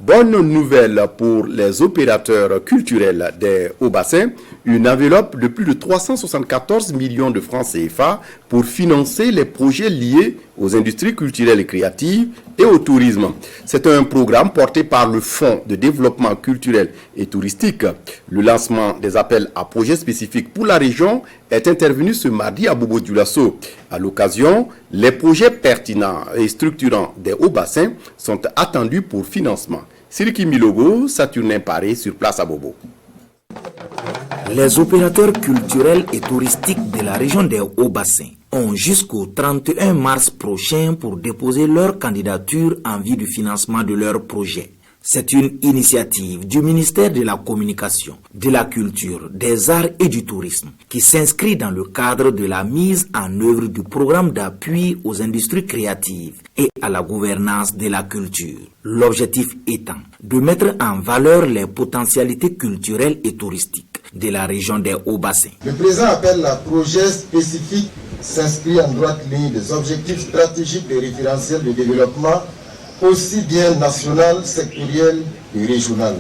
Bonne nouvelle pour les opérateurs culturels des Hauts-Bassins, une enveloppe de plus de 374 millions de francs CFA pour financer les projets liés aux industries culturelles et créatives et au tourisme. C'est un programme porté par le Fonds de développement culturel et touristique. Le lancement des appels à projets spécifiques pour la région est intervenu ce mardi à Bobo-Dioulasso. À l'occasion, les projets pertinents et structurants des Hauts-Bassins sont attendus pour financement. Siriki Milogo, Saturnin Paré sur place à Bobo. Les opérateurs culturels et touristiques de la région des Hauts-Bassins ont jusqu'au 31 mars prochain pour déposer leur candidature en vue du financement de leurs projets. C'est une initiative du ministère de la Communication, de la Culture, des Arts et du Tourisme qui s'inscrit dans le cadre de la mise en œuvre du programme d'appui aux industries créatives et à la gouvernance de la culture. L'objectif étant de mettre en valeur les potentialités culturelles et touristiques de la région des Hauts-Bassins. Le présent appel à projet spécifique s'inscrit en droite ligne des objectifs stratégiques et référentiels de développement aussi bien national, sectoriel et régional.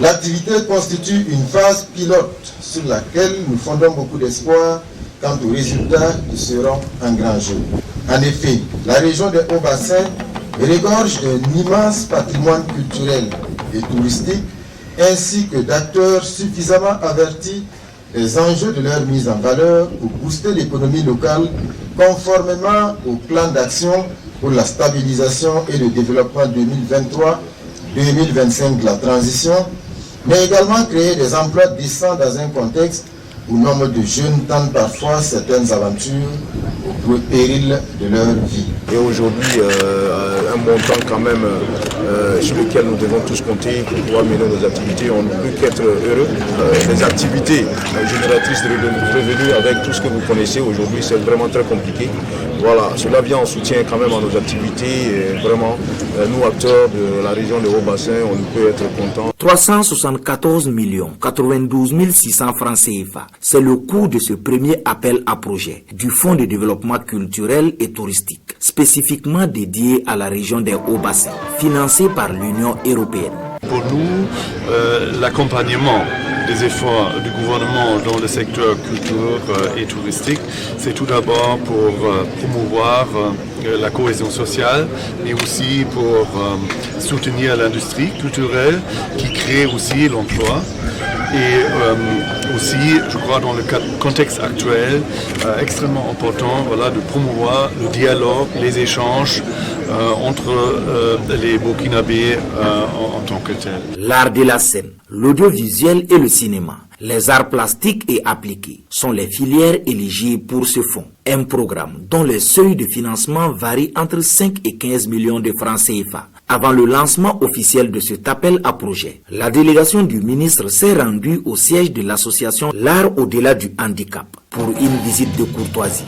L'activité constitue une phase pilote sur laquelle nous fondons beaucoup d'espoir quant aux résultats qui seront engrangés. En effet, la région des Hauts-Bassins regorge d'un immense patrimoine culturel et touristique ainsi que d'acteurs suffisamment avertis des enjeux de leur mise en valeur pour booster l'économie locale conformément au plan d'action pour la stabilisation et le développement 2023-2025 de la transition, mais également créer des emplois décents dans un contexte où nombre de jeunes tentent parfois certaines aventures au péril de leur vie. Et aujourd'hui, un montant quand même sur lequel nous devons tous compter pour pouvoir mener nos activités. On ne peut qu'être heureux. Les activités génératrices de revenus avec tout ce que vous connaissez aujourd'hui, c'est vraiment très compliqué. Voilà, cela vient en soutien quand même à nos activités. Et vraiment, nous acteurs de la région des Hauts-Bassins, on ne peut être contents. 374 92 600 francs CFA. C'est le coût de ce premier appel à projet du Fonds de développement culturel et touristique, spécifiquement dédié à la région des Hauts-Bassins, financé par l'Union européenne. Pour nous, l'accompagnement des efforts du gouvernement dans le secteur culturel et touristique, c'est tout d'abord pour promouvoir la cohésion sociale, mais aussi pour soutenir l'industrie culturelle qui crée aussi l'emploi. Et aussi, je crois, dans le contexte actuel, extrêmement important de promouvoir le dialogue, les échanges entre les Burkinabés en tant que tels. L'art de la scène, l'audiovisuel et le cinéma, les arts plastiques et appliqués sont les filières éligibles pour ce fonds. Un programme dont les seuils de financement varient entre 5 et 15 millions de francs CFA. Avant le lancement officiel de cet appel à projet, la délégation du ministre s'est rendue au siège de l'association L'Art au-delà du handicap pour une visite de courtoisie.